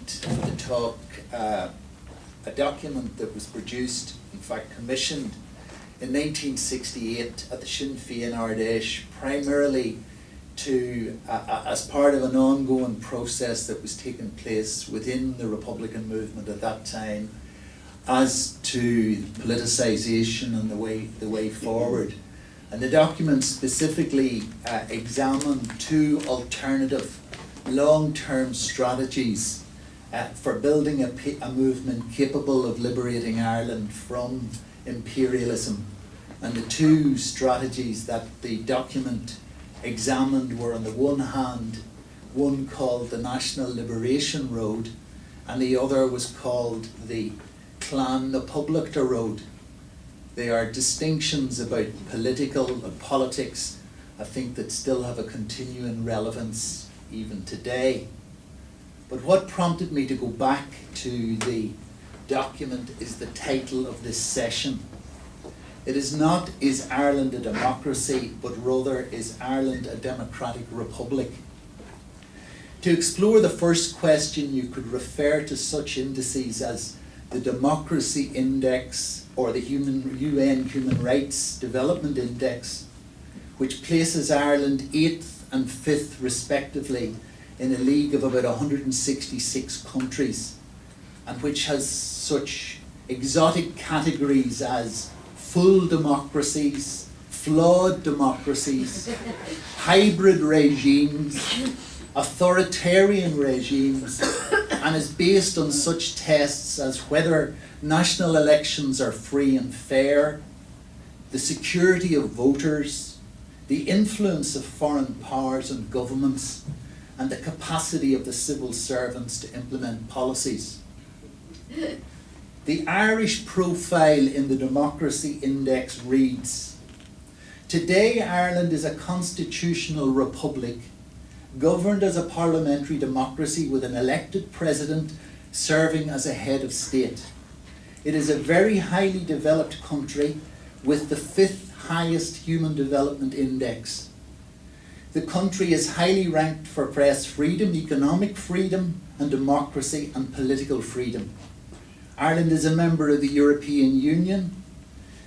present for the talk a document that was produced, in fact commissioned, in 1968 at the Sinn Féin Ardèche, primarily to, as part of an ongoing process that was taking place within the Republican movement at that time, as to politicisation and the way forward. And the document specifically examined two alternative long-term strategies for building a movement capable of liberating Ireland from imperialism. And the two strategies that the document examined were, on the one hand, one called the National Liberation Road, and the other was called the Clan na Publiachta Road. They are distinctions about politics, I think, that still have a continuing relevance even today. But what prompted me to go back to the document is the title of this session. It is not, "Is Ireland a democracy?" but rather, "Is Ireland a democratic republic?" To explore the first question, you could refer to such indices as the Democracy Index or the UN Human Rights Development Index, which places Ireland 8th and 5th respectively in a league of about 166 countries, and which has such exotic categories as full democracies, flawed democracies, hybrid regimes, authoritarian regimes, and is based on such tests as whether national elections are free and fair, the security of voters, the influence of foreign powers and governments, and the capacity of the civil servants to implement policies. The Irish profile in the Democracy Index reads, "Today Ireland is a constitutional republic governed as a parliamentary democracy with an elected president serving as a head of state. It is a very highly developed country with the 5th highest human development index. The country is highly ranked for press freedom, economic freedom and democracy and political freedom. Ireland is a member of the European Union,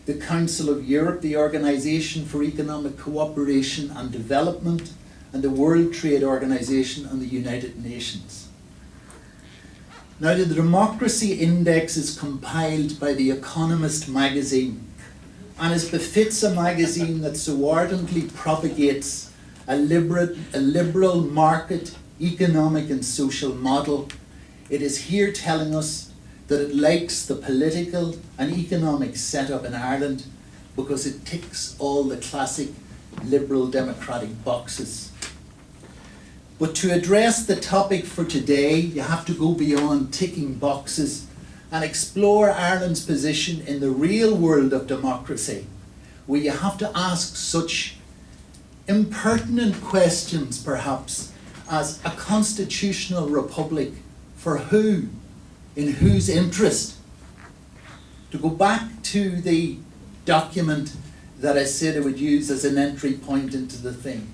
the Council of Europe, the Organisation for Economic Cooperation and Development, and the World Trade Organization and the United Nations." Now, the Democracy Index is compiled by The Economist magazine, and as befits a magazine that so ardently propagates a liberal market, economic and social model, it is here telling us that it likes the political and economic setup in Ireland because it ticks all the classic liberal democratic boxes. But to address the topic for today, you have to go beyond ticking boxes and explore Ireland's position in the real world of democracy, where you have to ask such impertinent questions, perhaps, as a constitutional republic for who? In whose interest? To go back to the document that I said I would use as an entry point into the thing.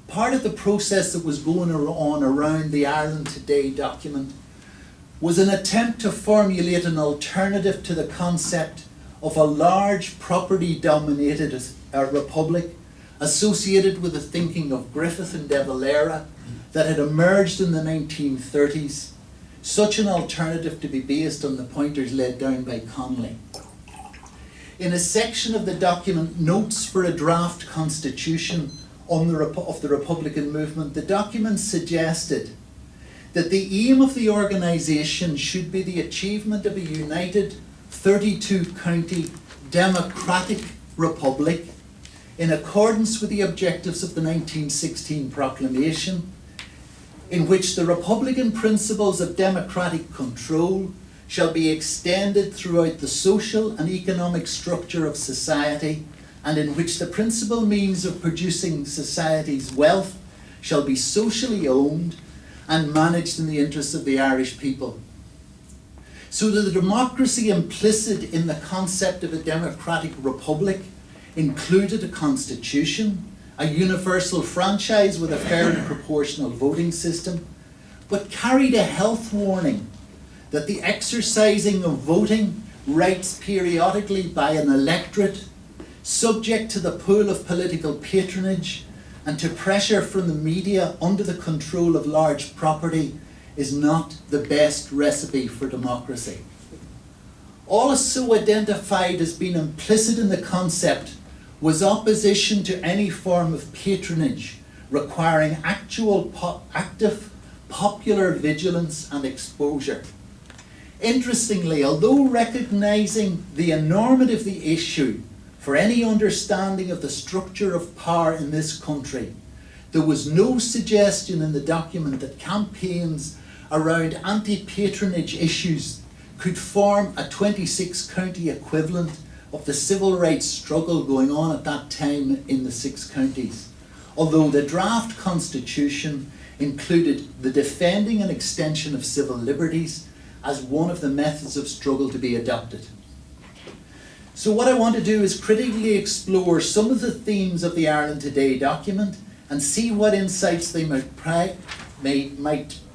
Part of the process that was going on around the Ireland Today document was an attempt to formulate an alternative to the concept of a large property-dominated republic associated with the thinking of Griffith and De Valera that had emerged in the 1930s, such an alternative to be based on the pointers laid down by Connolly. In a section of the document, Notes for a Draft Constitution of the Republican Movement, the document suggested that the aim of the organisation should be the achievement of a united 32-county democratic republic in accordance with the objectives of the 1916 proclamation, in which the Republican principles of democratic control shall be extended throughout the social and economic structure of society, and in which the principal means of producing society's wealth shall be socially owned and managed in the interests of the Irish people. So that the democracy implicit in the concept of a democratic republic included a constitution, a universal franchise with a fair and proportional voting system, but carried a health warning that the exercising of voting rights periodically by an electorate, subject to the pull of political patronage and to pressure from the media under the control of large property, is not the best recipe for democracy. Also identified as being implicit in the concept was opposition to any form of patronage requiring active popular vigilance and exposure. Interestingly, although recognising the enormity of the issue for any understanding of the structure of power in this country, there was no suggestion in the document that campaigns around anti-patronage issues could form a 26-county equivalent of the civil rights struggle going on at that time in the 6 counties, although the draft constitution included the defending and extension of civil liberties as one of the methods of struggle to be adopted. So what I want to do is critically explore some of the themes of the Ireland Today document and see what insights they might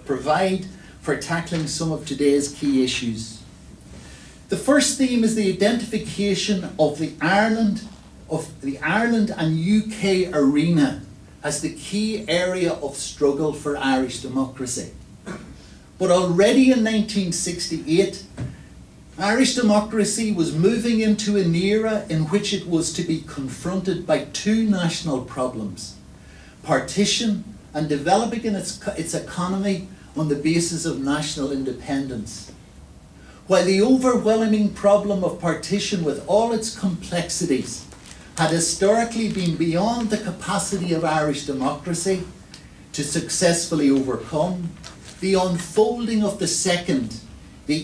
provide for tackling some of today's key issues. The first theme is the identification of the Ireland and UK arena as the key area of struggle for Irish democracy. But already in 1968, Irish democracy was moving into an era in which it was to be confronted by 2 national problems: partition and developing its economy on the basis of national independence. While the overwhelming problem of partition with all its complexities had historically been beyond the capacity of Irish democracy to successfully overcome, the unfolding of the second, the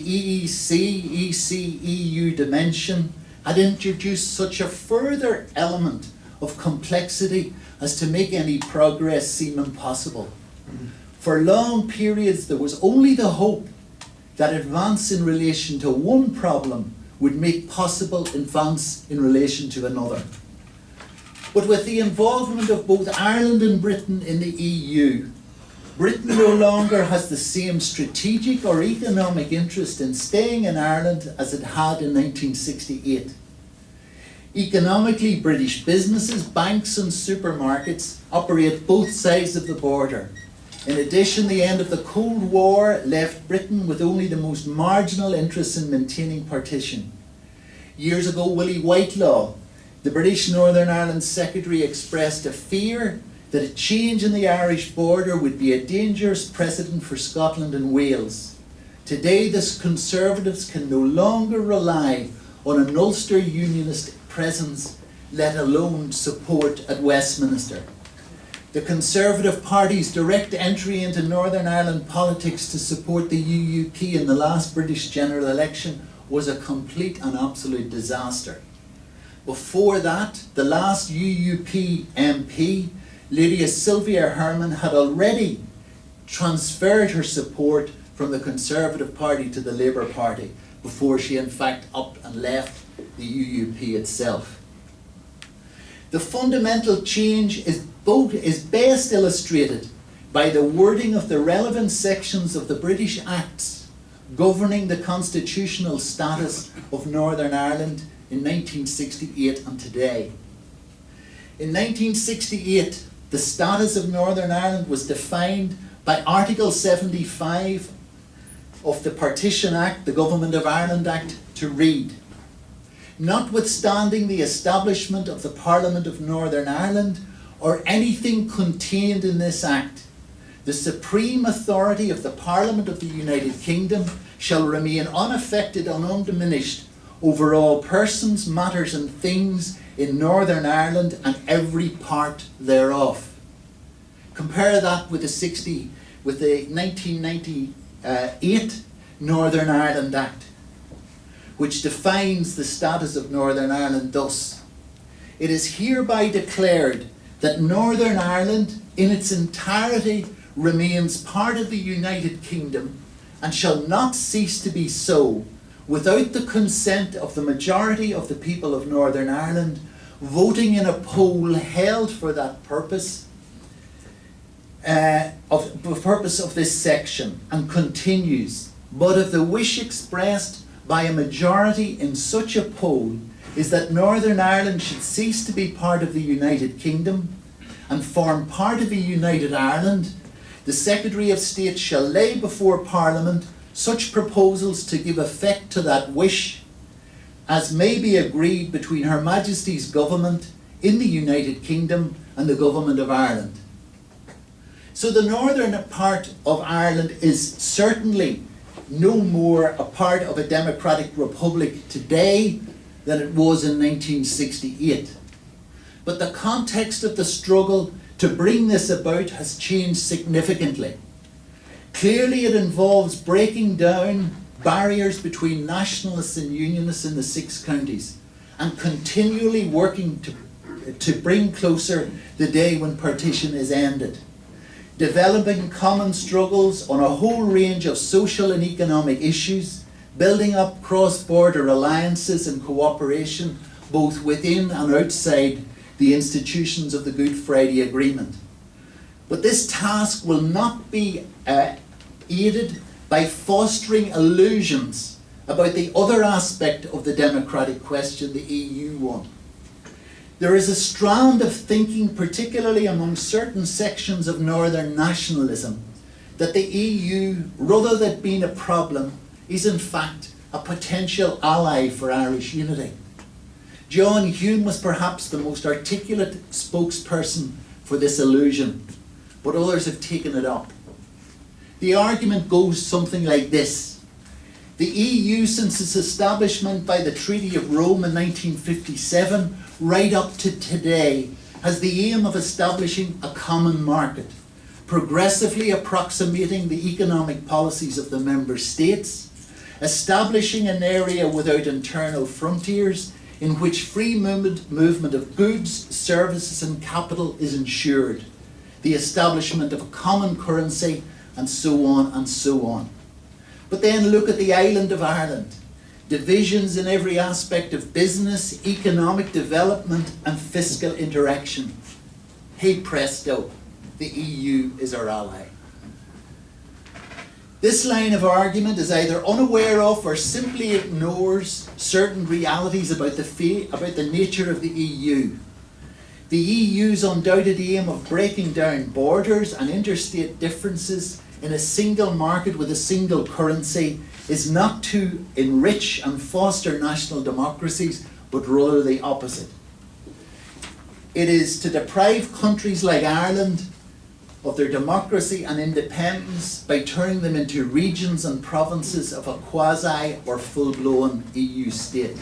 EEC-EU dimension, had introduced such a further element of complexity as to make any progress seem impossible. For long periods there was only the hope that advance in relation to one problem would make possible advance in relation to another. But with the involvement of both Ireland and Britain in the EU, Britain no longer has the same strategic or economic interest in staying in Ireland as it had in 1968. Economically, British businesses, banks and supermarkets operate both sides of the border. In addition, the end of the Cold War left Britain with only the most marginal interest in maintaining partition. Years ago, Willie Whitelaw, the British Northern Ireland Secretary, expressed a fear that a change in the Irish border would be a dangerous precedent for Scotland and Wales. Today, the Conservatives can no longer rely on an Ulster Unionist presence, let alone support at Westminster. The Conservative Party's direct entry into Northern Ireland politics to support the UUP in the last British general election was a complete and absolute disaster. Before that, the last UUP MP, Lady Sylvia Herman, had already transferred her support from the Conservative Party to the Labour Party before she in fact upped and left the UUP itself. The fundamental change is best illustrated by the wording of the relevant sections of the British Acts governing the constitutional status of Northern Ireland in 1968 and today. In 1968, the status of Northern Ireland was defined by Article 75 of the Partition Act, the Government of Ireland Act, to read: notwithstanding the establishment of the Parliament of Northern Ireland or anything contained in this Act, the supreme authority of the Parliament of the United Kingdom shall remain unaffected and undiminished over all persons, matters and things in Northern Ireland and every part thereof. Compare that with the 1998 Northern Ireland Act, which defines the status of Northern Ireland thus: it is hereby declared that Northern Ireland in its entirety remains part of the United Kingdom and shall not cease to be so without the consent of the majority of the people of Northern Ireland voting in a poll held for that purpose of the purpose of this section, and continues, but if the wish expressed by a majority in such a poll is that Northern Ireland should cease to be part of the United Kingdom and form part of a united Ireland, the Secretary of State shall lay before Parliament such proposals to give effect to that wish as may be agreed between Her Majesty's Government in the United Kingdom and the Government of Ireland. So the northern part of Ireland is certainly no more a part of a democratic republic today than it was in 1968. But the context of the struggle to bring this about has changed significantly. Clearly it involves breaking down barriers between nationalists and unionists in the 6 counties and continually working to bring closer the day when partition is ended. Developing common struggles on a whole range of social and economic issues, building up cross-border alliances and cooperation both within and outside the institutions of the Good Friday Agreement. But this task will not be aided by fostering illusions about the other aspect of the democratic question, the EU one. There is a strand of thinking, particularly among certain sections of northern nationalism, that the EU, rather than being a problem, is in fact a potential ally for Irish unity. John Hume was perhaps the most articulate spokesperson for this illusion, but others have taken it up. The argument goes something like this. The EU, since its establishment by the Treaty of Rome in 1957, right up to today, has the aim of establishing a common market, progressively approximating the economic policies of the member states, establishing an area without internal frontiers in which free movement of goods, services and capital is ensured, the establishment of a common currency, and so on and so on. But then look at the island of Ireland. Divisions in every aspect of business, economic development and fiscal interaction. Hey presto, the EU is our ally. This line of argument is either unaware of or simply ignores certain realities about the nature of the EU. The EU's undoubted aim of breaking down borders and interstate differences in a single market with a single currency is not to enrich and foster national democracies, but rather the opposite. It is to deprive countries like Ireland of their democracy and independence by turning them into regions and provinces of a quasi or full-blown EU state.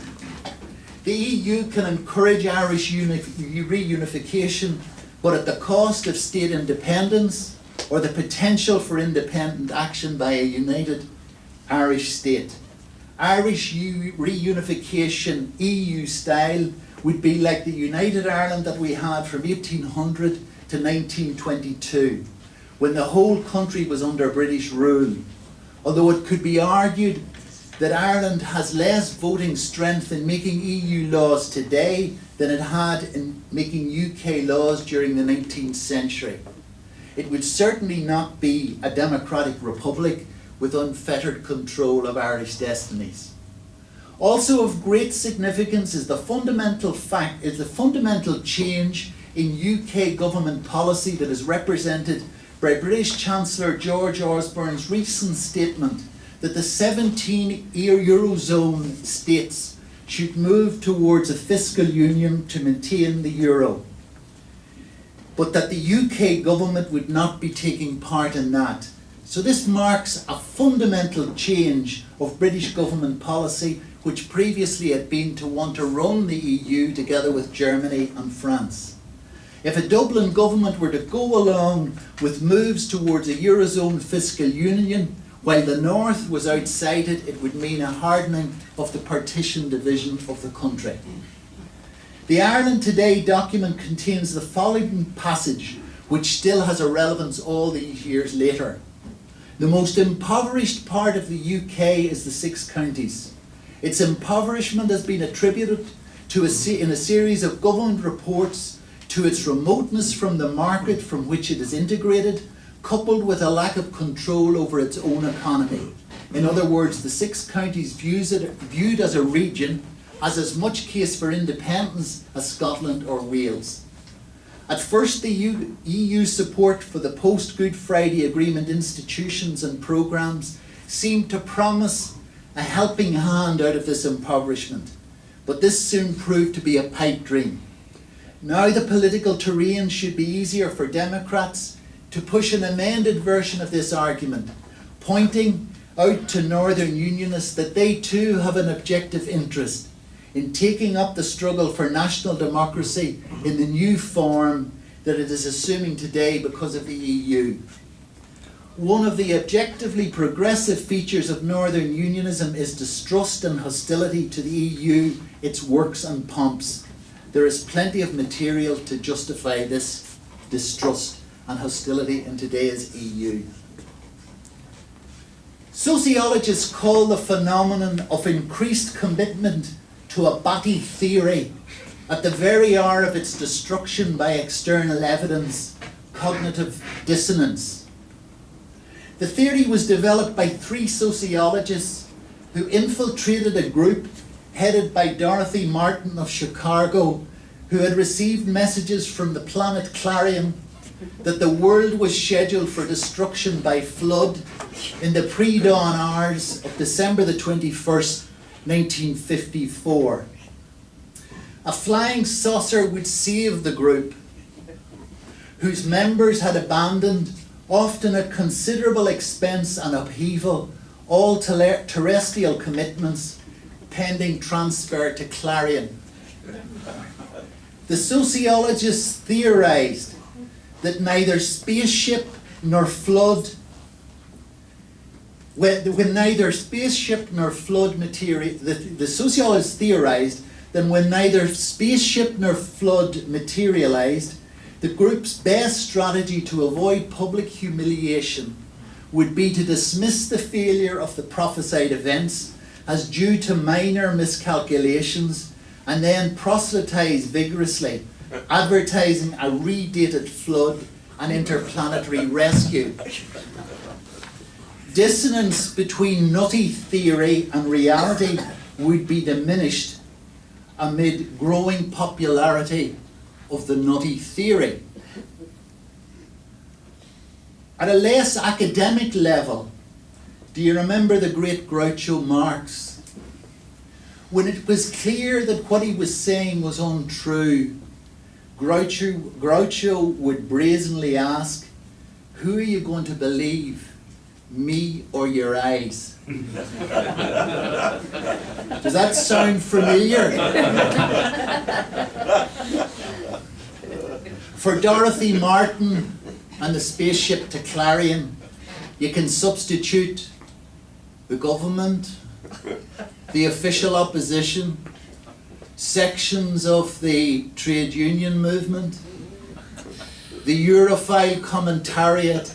The EU can encourage Irish reunification, but at the cost of state independence or the potential for independent action by a united Irish state. Irish reunification EU style would be like the United Ireland that we had from 1800 to 1922, when the whole country was under British rule. Although it could be argued that Ireland has less voting strength in making EU laws today than it had in making UK laws during the 19th century. It would certainly not be a democratic republic with unfettered control of Irish destinies. Also of great significance is the fundamental change in UK government policy that is represented by British Chancellor George Osborne's recent statement that the 17 Eurozone states should move towards a fiscal union to maintain the euro, but that the UK government would not be taking part in that. So this marks a fundamental change of British government policy, which previously had been to want to run the EU together with Germany and France. If a Dublin government were to go along with moves towards a Eurozone fiscal union, while the North was outside it, it would mean a hardening of the partition division of the country. The Ireland Today document contains the following passage, which still has a relevance all these years later. The most impoverished part of the UK is the 6 counties. Its impoverishment has been attributed to in a series of government reports to its remoteness from the market from which it is integrated coupled with a lack of control over its own economy. In other words, the 6 counties viewed as a region has as much case for independence as Scotland or Wales. At first, the EU support for the post-Good Friday Agreement institutions and programmes seemed to promise a helping hand out of this impoverishment, but this soon proved to be a pipe dream. Now the political terrain should be easier for Democrats to push an amended version of this argument, pointing out to Northern Unionists that they too have an objective interest in taking up the struggle for national democracy in the new form that it is assuming today because of the EU. One of the objectively progressive features of Northern Unionism is distrust and hostility to the EU, its works and pomps. There is plenty of material to justify this distrust and hostility in today's EU. Sociologists call the phenomenon of increased commitment to a body theory at the very hour of its destruction by external evidence, cognitive dissonance. The theory was developed by 3 sociologists who infiltrated a group headed by Dorothy Martin of Chicago, who had received messages from the planet Clarion that the world was scheduled for destruction by flood in the pre-dawn hours of December the 21st, 1954. A flying saucer would save the group, whose members had abandoned, often at considerable expense and upheaval, all terrestrial commitments pending transfer to Clarion. The sociologists theorized that neither spaceship nor flood material, the sociologists theorized that when neither spaceship nor flood materialized, the group's best strategy to avoid public humiliation would be to dismiss the failure of the prophesied events as due to minor miscalculations and then proselytize vigorously, advertising a redated flood and interplanetary rescue. Dissonance between nutty theory and reality would be diminished amid growing popularity of the nutty theory. At a less academic level, do you remember the great Groucho Marx? When it was clear that what he was saying was untrue, Groucho would brazenly ask, "Who are you going to believe, me or your eyes?" Does that sound familiar? For Dorothy Martin and the spaceship to Clarion, you can substitute the government, the official opposition, sections of the trade union movement, the Europhile commentariat.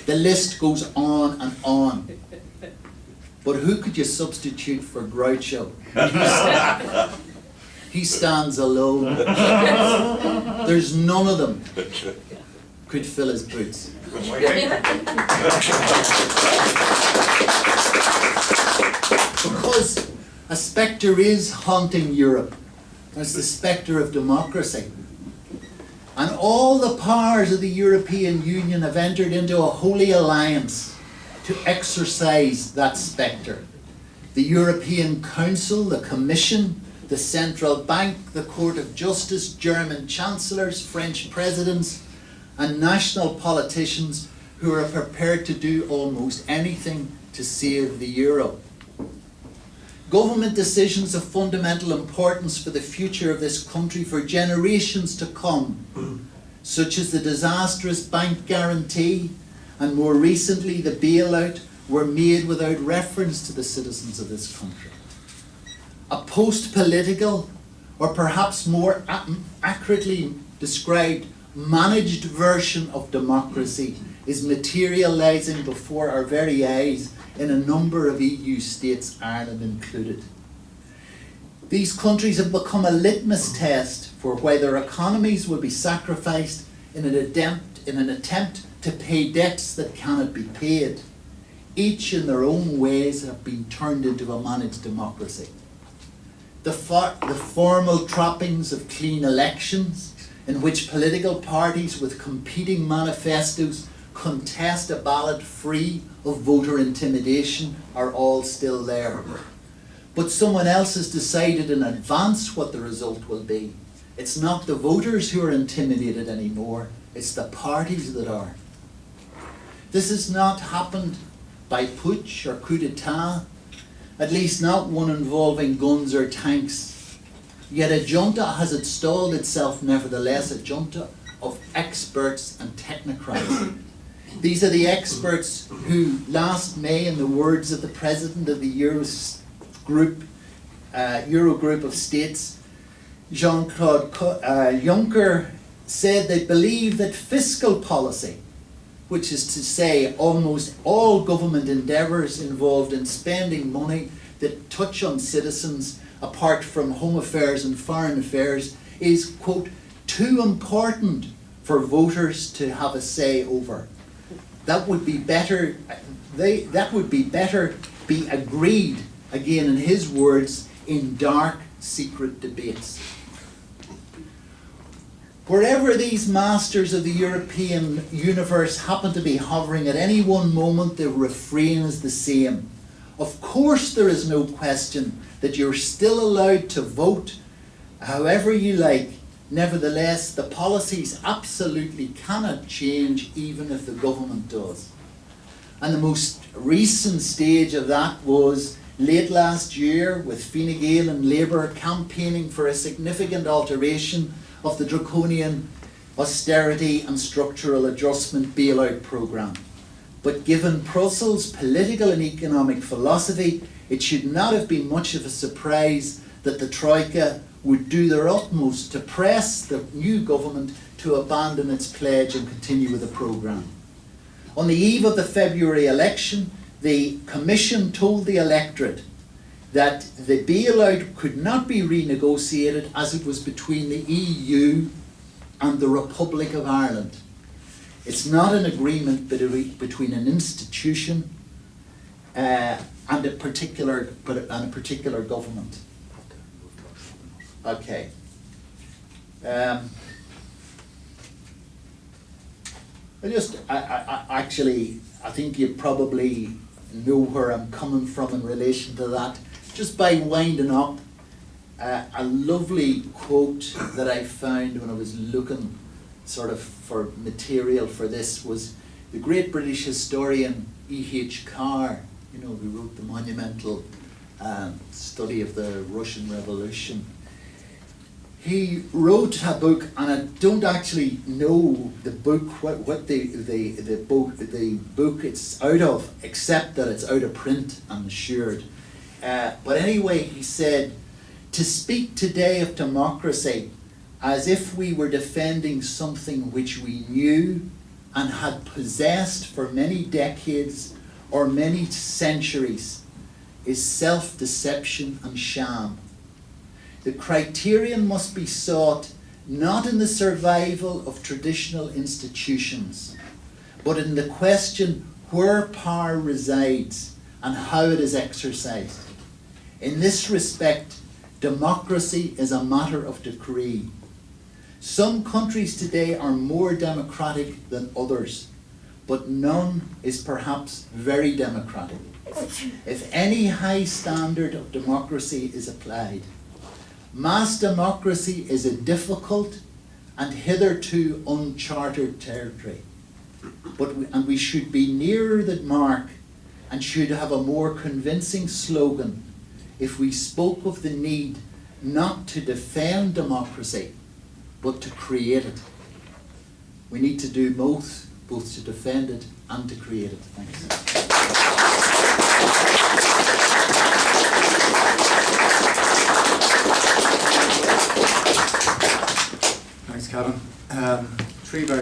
The list goes on and on. But who could you substitute for Groucho? He stands alone. There's none of them could fill his boots. Because a spectre is haunting Europe. It's the spectre of democracy. And all the powers of the European Union have entered into a holy alliance to exorcise that spectre. The European Council, the Commission, the Central Bank, the Court of Justice, German chancellors, French presidents, and national politicians who are prepared to do almost anything to save the euro. Government decisions of fundamental importance for the future of this country for generations to come, such as the disastrous bank guarantee and more recently the bailout, were made without reference to the citizens of this country. A post-political, or perhaps more accurately described, managed version of democracy is materialising before our very eyes in a number of EU states, Ireland included. These countries have become a litmus test for whether economies will be sacrificed in an attempt to pay debts that cannot be paid, each in their own ways have been turned into a managed democracy. The formal trappings of clean elections, in which political parties with competing manifestos contest a ballot free of voter intimidation, are all still there. But someone else has decided in advance what the result will be. It's not the voters who are intimidated anymore, it's the parties that are. This has not happened by putsch or coup d'etat, at least not one involving guns or tanks. Yet a junta has installed itself nevertheless, a junta of experts and technocrats. These are the experts who last May, in the words of the president of the Eurogroup of states, Jean-Claude Juncker, said they believe that fiscal policy, which is to say almost all government endeavours involved in spending money that touch on citizens apart from home affairs and foreign affairs, is, quote, too important for voters to have a say over. That would be better, be agreed, again in his words, in dark, secret debates. Wherever these masters of the European universe happen to be hovering at any one moment, the refrain is the same. Of course there is no question that you're still allowed to vote however you like. Nevertheless, the policies absolutely cannot change even if the government does. And the most recent stage of that was late last year, with Fine Gael and Labour campaigning for a significant alteration of the draconian austerity and structural adjustment bailout programme. But given Brussels' political and economic philosophy, it should not have been much of a surprise that the Troika would do their utmost to press the new government to abandon its pledge and continue with the programme. On the eve of the February election, the Commission told the electorate that the bailout could not be renegotiated as it was between the EU and the Republic of Ireland. It's not an agreement between an institution and a particular government. Okay. I think you probably know where I'm coming from in relation to that. Just by winding up, a lovely quote that I found when I was looking sort of for material for this was the great British historian E.H. Carr, who wrote the monumental study of the Russian Revolution. He wrote a book, and I don't actually know the book, what the book it's out of, except that it's out of print, I'm assured. But anyway, he said, to speak today of democracy as if we were defending something which we knew and had possessed for many decades or many centuries is self-deception and sham. The criterion must be sought not in the survival of traditional institutions, but in the question where power resides and how it is exercised. In this respect, democracy is a matter of decree. Some countries today are more democratic than others, but none is perhaps very democratic. If any high standard of democracy is applied, mass democracy is a difficult and hitherto uncharted territory. And we should be nearer the mark and should have a more convincing slogan if we spoke of the need not to defend democracy, but to create it. We need to do both to defend it and to create it. Thanks.